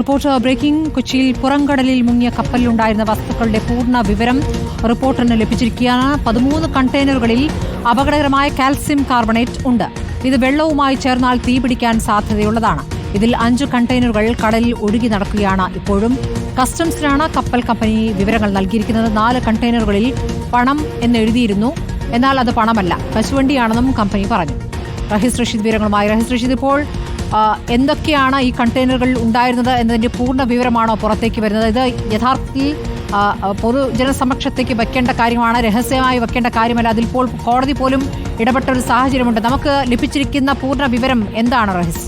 Report breaking. കൊച്ചിയിൽ പുറംകടലിൽ മുങ്ങിയ കപ്പലിലുണ്ടായിരുന്ന വസ്തുക്കളുടെ പൂർണ്ണ വിവരം റിപ്പോർട്ടറിന് ലഭിച്ചിരിക്കുകയാണ്. 13 കണ്ടെയ്നറുകളിൽ അപകടകരമായ കാൽസ്യം കാർബണേറ്റ് ഉണ്ട്. ഇത് വെള്ളവുമായി ചേർന്നാൽ തീപിടിക്കാൻ സാധ്യതയുള്ളതാണ്. ഇതിൽ 5 കണ്ടെയ്നറുകൾ കടലിൽ ഒഴുകി നടക്കുകയാണ്. ഇപ്പോഴും കസ്റ്റംസിനാണ് കപ്പൽ കമ്പനി വിവരങ്ങൾ നൽകിയിരിക്കുന്നത്. 4 കണ്ടെയ്നറുകളിൽ പണം എന്നെഴുതിയിരുന്നു, എന്നാൽ അത് പണമല്ല, കശുവണ്ടിയാണെന്നും കമ്പനി പറഞ്ഞു. റഹീസ് റഷീദ് വിവരങ്ങളുമായി. റഹീസ് റഷീദ്, ഇപ്പോൾ എന്തൊക്കെയാണ് ഈ കണ്ടെയ്നറുകളിൽ ഉണ്ടായിരുന്നത് എന്നതിന്റെ പൂർണ്ണ വിവരമാണോ പുറത്തേക്ക് വരുന്നത്? ഇത് യഥാർത്ഥത്തിൽ പൊതുജനസമക്ഷത്തേക്ക് വെക്കേണ്ട കാര്യമാണ്, രഹസ്യമായി വെക്കേണ്ട കാര്യമല്ല. അതിലിപ്പോൾ കോടതി പോലും ഇടപെട്ട ഒരു സാഹചര്യമുണ്ട്. നമുക്ക് ലഭിച്ചിരിക്കുന്ന പൂർണ്ണ വിവരം എന്താണ് റഹീസ്?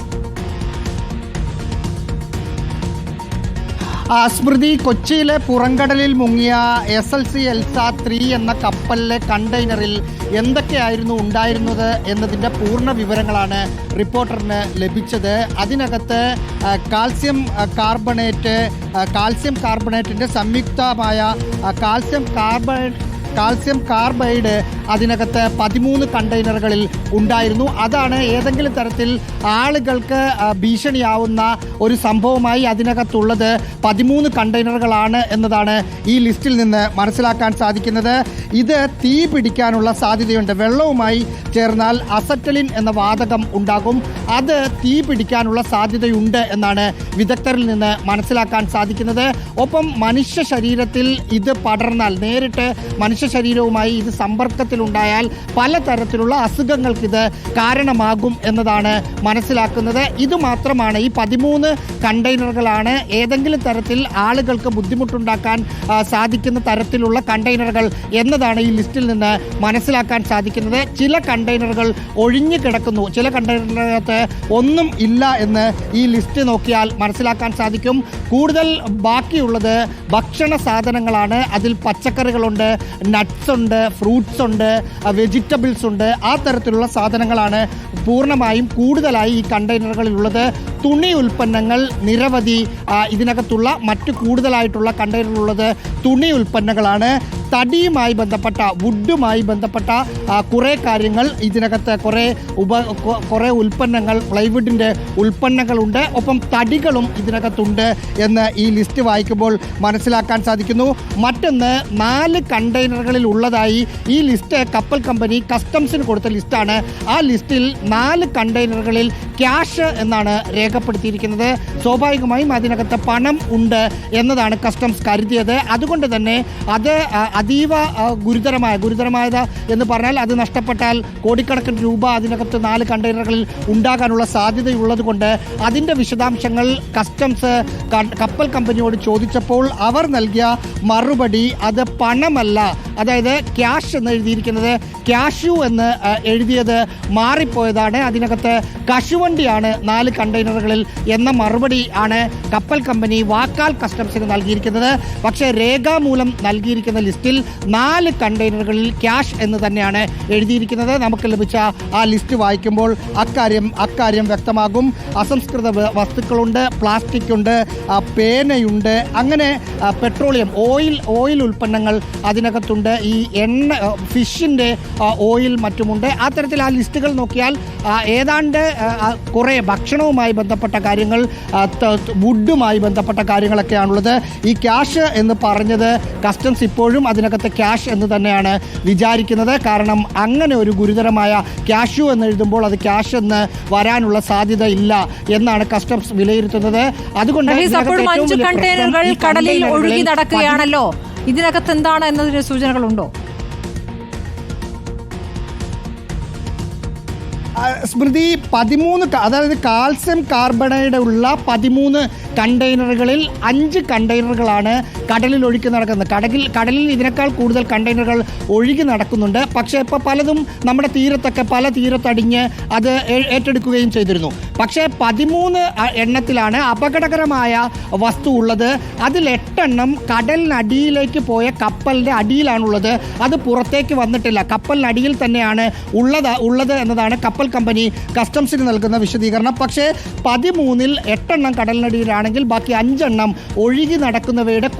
സ്മൃതി, കൊച്ചിയിലെ പുറംകടലിൽ മുങ്ങിയ SLC എൽസ 3 എന്ന കപ്പലിലെ കണ്ടെയ്നറിൽ എന്തൊക്കെയായിരുന്നു ഉണ്ടായിരുന്നത് എന്നതിൻ്റെ പൂർണ്ണ വിവരങ്ങളാണ് റിപ്പോർട്ടറിന് ലഭിച്ചത്. അതിനകത്ത് കാൽസ്യം കാർബണേറ്റിൻ്റെ സംയുക്തമായ കാൽസ്യം കാർബൈഡ് അതിനകത്ത് 13 കണ്ടെയ്നറുകളിൽ ഉണ്ടായിരുന്നു. അതാണ് ഏതെങ്കിലും തരത്തിൽ ആളുകൾക്ക് ഭീഷണിയാവുന്ന ഒരു സംഭവമായി അതിനകത്തുള്ളത് 13 കണ്ടെയ്നറുകളാണ് എന്നതാണ് ഈ ലിസ്റ്റിൽ നിന്ന് മനസ്സിലാക്കാൻ സാധിക്കുന്നത്. ഇത് തീ പിടിക്കാനുള്ള സാധ്യതയുണ്ട്. വെള്ളവുമായി ചേർന്നാൽ അസറ്റലിൻ എന്ന വാതകം ഉണ്ടാകും. അത് തീ പിടിക്കാനുള്ള സാധ്യതയുണ്ട് എന്നാണ് വിദഗ്ധരിൽ നിന്ന് മനസ്സിലാക്കാൻ സാധിക്കുന്നത്. ഒപ്പം മനുഷ്യ ശരീരത്തിൽ ഇത് പടർന്നാൽ, നേരിട്ട് മനുഷ്യ ശരീരവുമായി ഇത് സമ്പർക്കത്തിലുണ്ടായാൽ പലതരത്തിലുള്ള അസുഖങ്ങൾക്കിത് കാരണമാകും എന്നതാണ് മനസ്സിലാക്കുന്നത്. ഇതുമാത്രമാണ്, ഈ 13 കണ്ടെയ്നറുകളാണ് ഏതെങ്കിലും തരത്തിൽ ആളുകൾക്ക് ബുദ്ധിമുട്ടുണ്ടാക്കാൻ സാധിക്കുന്ന തരത്തിലുള്ള കണ്ടെയ്നറുകൾ എന്നതാണ് ഈ ലിസ്റ്റിൽ നിന്ന് മനസ്സിലാക്കാൻ സാധിക്കുന്നത്. ചില കണ്ടെയ്നറുകൾ ഒഴിഞ്ഞു കിടക്കുന്നു, ചില കണ്ടെയ്നറിനകത്ത് ഒന്നും ഇല്ല എന്ന് ഈ ലിസ്റ്റ് നോക്കിയാൽ മനസ്സിലാക്കാൻ സാധിക്കും. കൂടുതൽ ബാക്കിയുള്ളത് ഭക്ഷണ സാധനങ്ങളാണ്. അതിൽ പച്ചക്കറികളുണ്ട്, നട്ട്സ് ഉണ്ട്, ഫ്രൂട്ട്സ് ഉണ്ട്, വെജിറ്റബിൾസ് ഉണ്ട്. ആ തരത്തിലുള്ള സാധനങ്ങളാണ് പൂർണ്ണമായും കൂടുതലായി ഈ കണ്ടെയ്നറുകളിലുള്ളത്. തുണി ഉൽപ്പന്നങ്ങൾ നിരവധി ഇതിനകത്തുള്ള മറ്റു കൂടുതലായിട്ടുള്ള കണ്ടെയ്നറുള്ളത് തുണി ഉൽപ്പന്നങ്ങളാണ്. തടിയുമായി ബന്ധപ്പെട്ട, വുഡുമായി ബന്ധപ്പെട്ട കുറേ കാര്യങ്ങൾ ഇതിനകത്ത്, കുറേ ഉൽപ്പന്നങ്ങൾ, പ്ലൈവുഡിൻ്റെ ഉൽപ്പന്നങ്ങളുണ്ട്. ഒപ്പം തടികളും ഇതിനകത്തുണ്ട് എന്ന് ഈ ലിസ്റ്റ് വായിക്കുമ്പോൾ മനസ്സിലാക്കാൻ സാധിക്കുന്നു. മറ്റൊന്ന്, 4 കണ്ടെയ്നറുകളിൽ ഉള്ളതായി ഈ ലിസ്റ്റ് കപ്പൽ കമ്പനി കസ്റ്റംസിന് കൊടുത്ത ലിസ്റ്റാണ്. ആ ലിസ്റ്റിൽ 4 കണ്ടെയ്നറുകളിൽ ക്യാഷ് എന്നാണ് രേഖപ്പെടുത്തിയിരിക്കുന്നത്. സ്വാഭാവികമായും അതിനകത്ത് പണം ഉണ്ട് എന്നതാണ് കസ്റ്റംസ് കരുതിയത്. അതുകൊണ്ട് തന്നെ അത് അതീവ ഗുരുതരമായത് എന്ന് പറഞ്ഞാൽ അത് നഷ്ടപ്പെട്ടാൽ കോടിക്കണക്കിന് രൂപ അതിനകത്ത് 4 കണ്ടെയ്നറുകളിൽ ഉണ്ടാകാനുള്ള സാധ്യതയുള്ളത് കൊണ്ട് അതിൻ്റെ വിശദാംശങ്ങൾ കസ്റ്റംസ് കപ്പൽ കമ്പനിയോട് ചോദിച്ചപ്പോൾ അവർ നൽകിയ മറുപടി അത് പണമല്ല, അതായത് ക്യാഷ് എന്ന് എഴുതിയിരിക്കുന്നത് ക്യാഷ്യൂ എന്ന് എഴുതിയത് മാറിപ്പോയതാണ്, അതിനകത്ത് കശുവണ്ടിയാണ് 4 കണ്ടെയ്നറുകളിൽ എന്ന മറുപടി ആണ് കപ്പൽ കമ്പനി വാക്കാൽ കസ്റ്റംസിന് നൽകിയിരിക്കുന്നത്. പക്ഷേ രേഖാമൂലം നൽകിയിരിക്കുന്ന ലിസ്റ്റിൽ 4 കണ്ടെയ്നറുകളിൽ ക്യാഷ് എന്ന് തന്നെയാണ് എഴുതിയിരിക്കുന്നത്. നമുക്ക് ലഭിച്ച ആ ലിസ്റ്റ് വായിക്കുമ്പോൾ അക്കാര്യം വ്യക്തമാകും. അസംസ്കൃത വസ്തുക്കളുണ്ട്, പ്ലാസ്റ്റിക് ഉണ്ട്, പേനയുണ്ട്, അങ്ങനെ പെട്രോളിയം, ഓയിൽ ഉൽപ്പന്നങ്ങൾ അതിനകത്തുണ്ട്, ഈ എണ്ണ, ഫിഷിൻ്റെ ഓയിൽ മറ്റുമുണ്ട്. ആ തരത്തിൽ ആ ലിസ്റ്റുകൾ നോക്കിയാൽ ഏതാണ്ട് കുറേ ഭക്ഷണവുമായി ബന്ധപ്പെട്ട കാര്യങ്ങൾ, വുഡുമായി ബന്ധപ്പെട്ട കാര്യങ്ങളൊക്കെയാണുള്ളത്. ഈ ക്യാഷ് എന്ന് പറഞ്ഞത് കസ്റ്റംസ് ഇപ്പോഴും അതിനകത്ത് ക്യാഷ് എന്ന് തന്നെയാണ് വിചാരിക്കുന്നത്. കാരണം അങ്ങനെ ഒരു ഗുരുതരമായ ക്യാഷ്യൂ എന്ന് എഴുതുമ്പോൾ അത് ക്യാഷ് എന്ന് വരാനുള്ള സാധ്യത ഇല്ല എന്നാണ് കസ്റ്റംസ് വിലയിരുത്തുന്നത്. അതുകൊണ്ട് 5 കണ്ടെയ്നറുകൾ കടലിൽ ഒഴുകി നടക്കുകയാണല്ലോ, ഇതിനകത്ത് എന്താണ് എന്നതിന് സൂചനകളുണ്ടോ? സ്മൃതി, 13, അതായത് കാൽസ്യം കാർബണൈഡ് ഉള്ള 13 കണ്ടെയ്നറുകളിൽ 5 കണ്ടെയ്നറുകളാണ് കടലിൽ ഒഴുകി നടക്കുന്നത്. കടലിൽ ഇതിനേക്കാൾ കൂടുതൽ കണ്ടെയ്നറുകൾ ഒഴുകി നടക്കുന്നുണ്ട്. പക്ഷേ ഇപ്പോൾ പലതും നമ്മുടെ തീരത്തൊക്കെ പല തീരത്തടിഞ്ഞ് അത് ഏറ്റെടുക്കുകയും ചെയ്തിരുന്നു. പക്ഷേ 13 എണ്ണത്തിലാണ് അപകടകരമായ വസ്തു ഉള്ളത്. അതിൽ 8 എണ്ണം കടലിനടിയിലേക്ക് പോയ കപ്പലിൻ്റെ അടിയിലാണുള്ളത്. അത് പുറത്തേക്ക് വന്നിട്ടില്ല, കപ്പലിനടിയിൽ തന്നെയാണ് ഉള്ളത് എന്നതാണ് കപ്പൽ കമ്പനി കസ്റ്റംസിന് നൽകുന്ന വിശദീകരണം. പക്ഷേ 13-ൽ 8 കടലിനടിയിലാണെങ്കിൽ ബാക്കി 5 ഒഴുകി നടക്കുന്നവയുടെ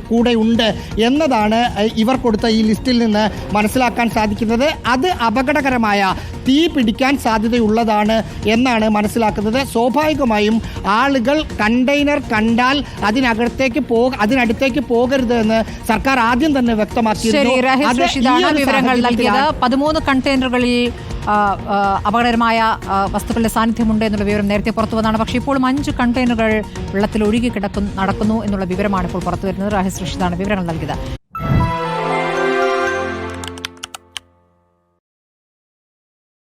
കൂടെയുണ്ട് എന്നതാണ് ഇവർ കൊടുത്ത ഈ ലിസ്റ്റിൽ നിന്ന് മനസ്സിലാക്കാൻ സാധിക്കുന്നത്. അത് അപകടകരമായ തീ പിടിക്കാൻ സാധ്യതയുള്ളതാണ് എന്നാണ് മനസ്സിലാക്കുന്നത്. സ്വാഭാവികമായും ആളുകൾ കണ്ടെയ്നർ കണ്ടാൽ അതിനടുത്തേക്ക് പോകരുത് എന്ന് സർക്കാർ ആദ്യം തന്നെ വ്യക്തമാക്കിയിരുന്നു. വിവരങ്ങൾ നൽകിയത് 13 കണ്ടെയ്നറുകളിൽ അപകടകരമായ വസ്തുക്കളുടെ സാന്നിധ്യമുണ്ട് എന്നുള്ള വിവരം നേരത്തെ പുറത്തു വന്നതാണ്. പക്ഷേ ഇപ്പോഴും 5 കണ്ടെയ്നറുകൾ വെള്ളത്തിൽ ഒഴുകി നടക്കുന്നു എന്നുള്ള വിവരമാണ് ഇപ്പോൾ പുറത്തു വരുന്നത്. രാഹേഷ് റഷീദാണ് വിവരങ്ങൾ നൽകിയത്.